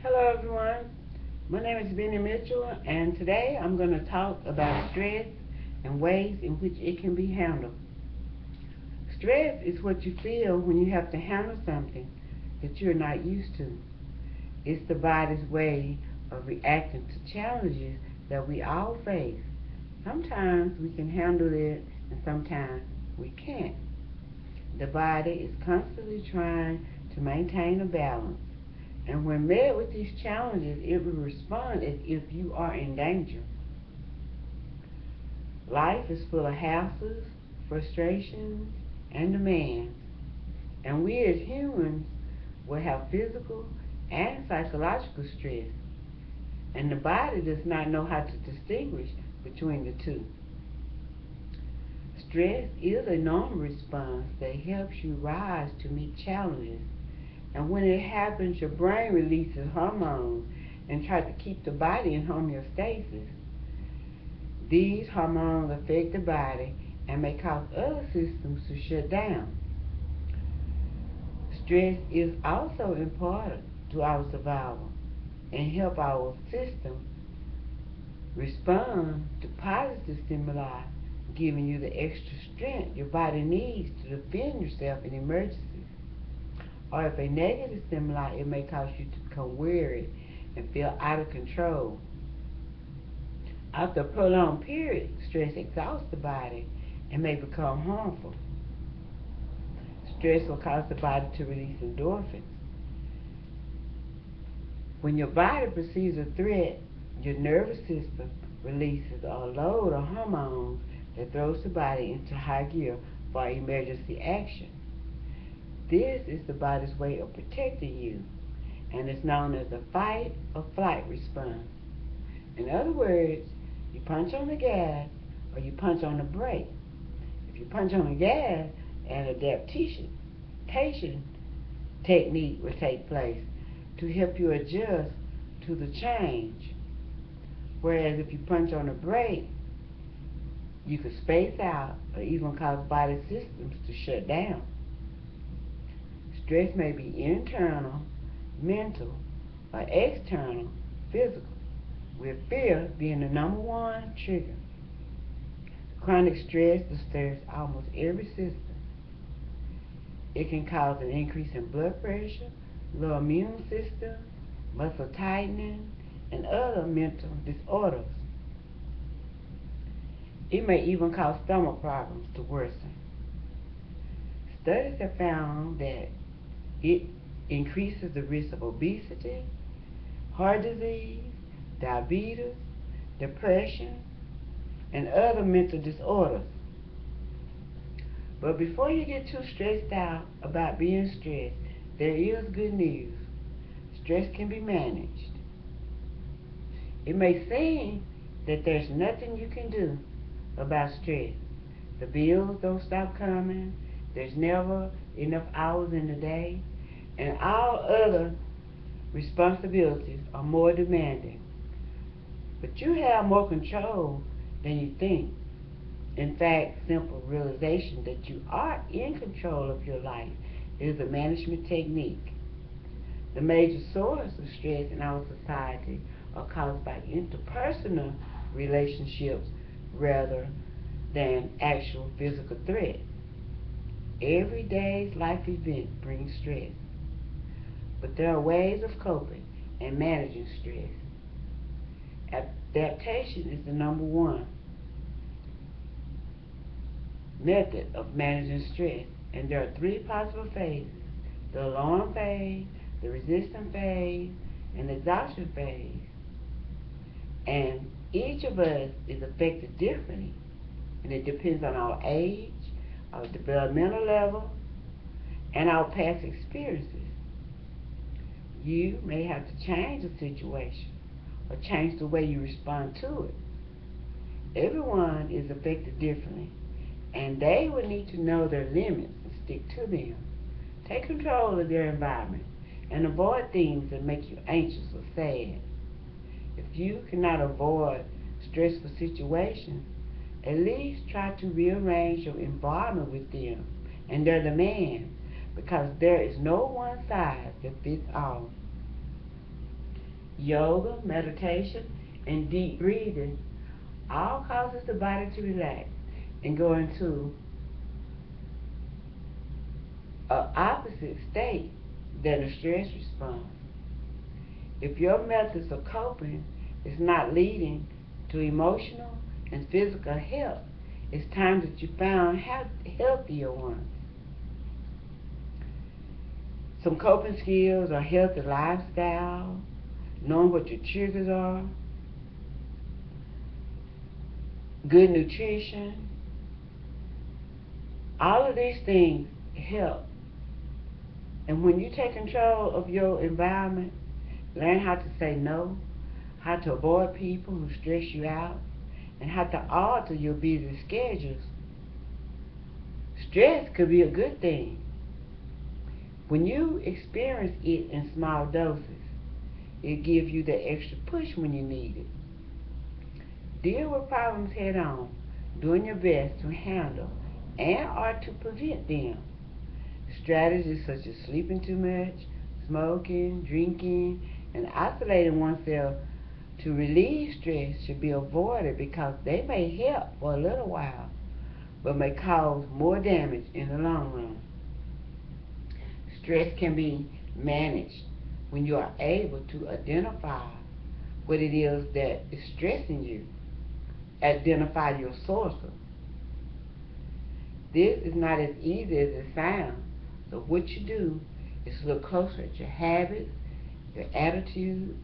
Hello everyone, my name is Benny Mitchell and today I'm going to talk about stress and ways in which it can be handled. Stress is what you feel when you have to handle something that you're not used to. It's the body's way of reacting to challenges that we all face. Sometimes we can handle it and sometimes we can't. The body is constantly trying to maintain a balance. And when met with these challenges, it will respond as if you are in danger. Life is full of hassles, frustrations, and demands. And we as humans will have physical and psychological stress. And the body does not know how to distinguish between the two. Stress is a normal response that helps you rise to meet challenges. And when it happens, your brain releases hormones and tries to keep the body in homeostasis. These hormones affect the body and may cause other systems to shut down. Stress is also important to our survival and help our system respond to positive stimuli, giving you the extra strength your body needs to defend yourself in emergencies. Or if a negative stimuli, it may cause you to become weary and feel out of control. After a prolonged period, stress exhausts the body and may become harmful. Stress will cause the body to release endorphins. When your body perceives a threat, your nervous system releases a load of hormones that throws the body into high gear for emergency action. This is the body's way of protecting you, and it's known as the fight or flight response. In other words, you punch on the gas or you punch on the brake. If you punch on the gas, an adaptation technique will take place to help you adjust to the change. Whereas if you punch on the brake, you could space out or even cause body systems to shut down. Stress may be internal, mental, or external, physical, with fear being the number one trigger. Chronic stress disturbs almost every system. It can cause an increase in blood pressure, low immune system, muscle tightening, and other mental disorders. It may even cause stomach problems to worsen. Studies have found that it increases the risk of obesity, heart disease, diabetes, depression, and other mental disorders. But before you get too stressed out about being stressed, there is good news. Stress can be managed. It may seem that there's nothing you can do about stress. The bills don't stop coming, there's never enough hours in the day, and all other responsibilities are more demanding. But you have more control than you think. In fact, simple realization that you are in control of your life is a management technique. The major source of stress in our society are caused by interpersonal relationships rather than actual physical threats. Every day's life event brings stress, but there are ways of coping and managing stress. Adaptation is the number one method of managing stress, and there are three possible phases: the alarm phase, the resistance phase, and the exhaustion phase. And each of us is affected differently, and it depends on our age, our developmental level, and our past experiences. You may have to change the situation or change the way you respond to it. Everyone is affected differently, and they will need to know their limits and stick to them. Take control of their environment and avoid things that make you anxious or sad. If you cannot avoid stressful situations, at least try to rearrange your environment with them and their demands, because there is no one size that fits all. Yoga, meditation, and deep breathing all causes the body to relax and go into an opposite state than a stress response. If your methods of coping is not leading to emotional and physical health, it's time that you found healthier ones. Some coping skills are healthy lifestyle, knowing what your triggers are, good nutrition. All of these things help. And when you take control of your environment, learn how to say no, how to avoid people who stress you out, and how to alter your busy schedules. Stress could be a good thing. When you experience it in small doses, it gives you the extra push when you need it. Deal with problems head on, doing your best to handle and or to prevent them. Strategies such as sleeping too much, smoking, drinking, and isolating oneself to relieve stress should be avoided because they may help for a little while, but may cause more damage in the long run. Stress can be managed when you are able to identify what it is that is stressing you. Identify your sources. This is not as easy as it sounds. So what you do is look closer at your habits, your attitudes,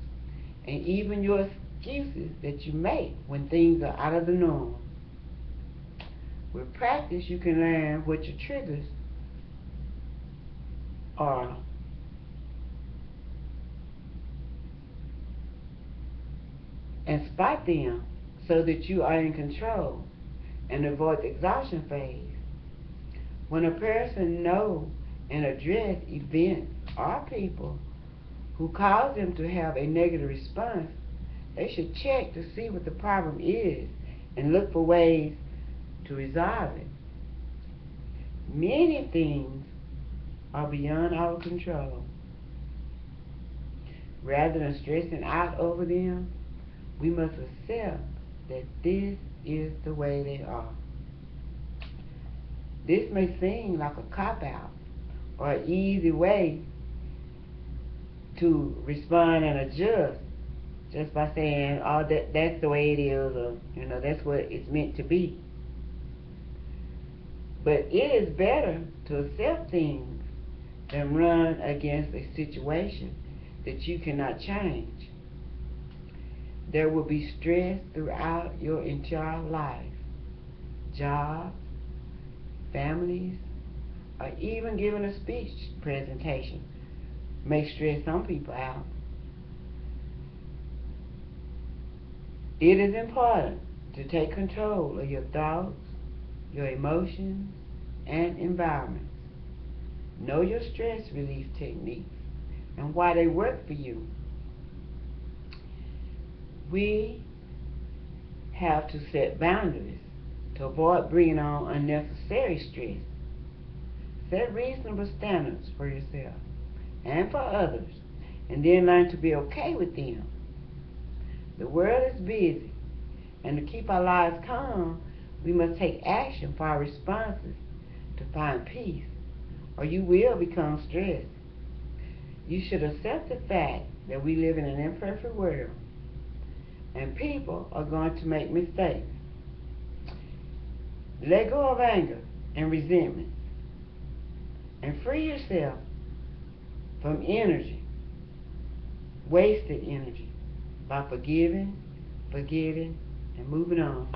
and even your excuses that you make when things are out of the norm. With practice, you can learn what your triggers are and spot them so that you are in control and avoid the exhaustion phase. When a person knows and address events or people who cause them to have a negative response, they should check to see what the problem is and look for ways to resolve it. Many things are beyond our control. Rather than stressing out over them, we must accept that this is the way they are. This may seem like a cop-out or an easy way to respond and adjust just by saying, oh, that's the way it is, or, that's what it's meant to be. But it is better to accept things than run against a situation that you cannot change. There will be stress throughout your entire life. Jobs, families, or even giving a speech presentation may stress some people out. It is important to take control of your thoughts, your emotions, and environments. Know your stress relief techniques and why they work for you. We have to set boundaries to avoid bringing on unnecessary stress. Set reasonable standards for yourself and for others, and then learn to be okay with them. The world is busy, and to keep our lives calm, we must take action for our responses to find peace, or you will become stressed. You should accept the fact that we live in an imperfect world, and people are going to make mistakes. Let go of anger and resentment, and free yourself from energy, wasted energy, by forgiving, forgetting, and moving on.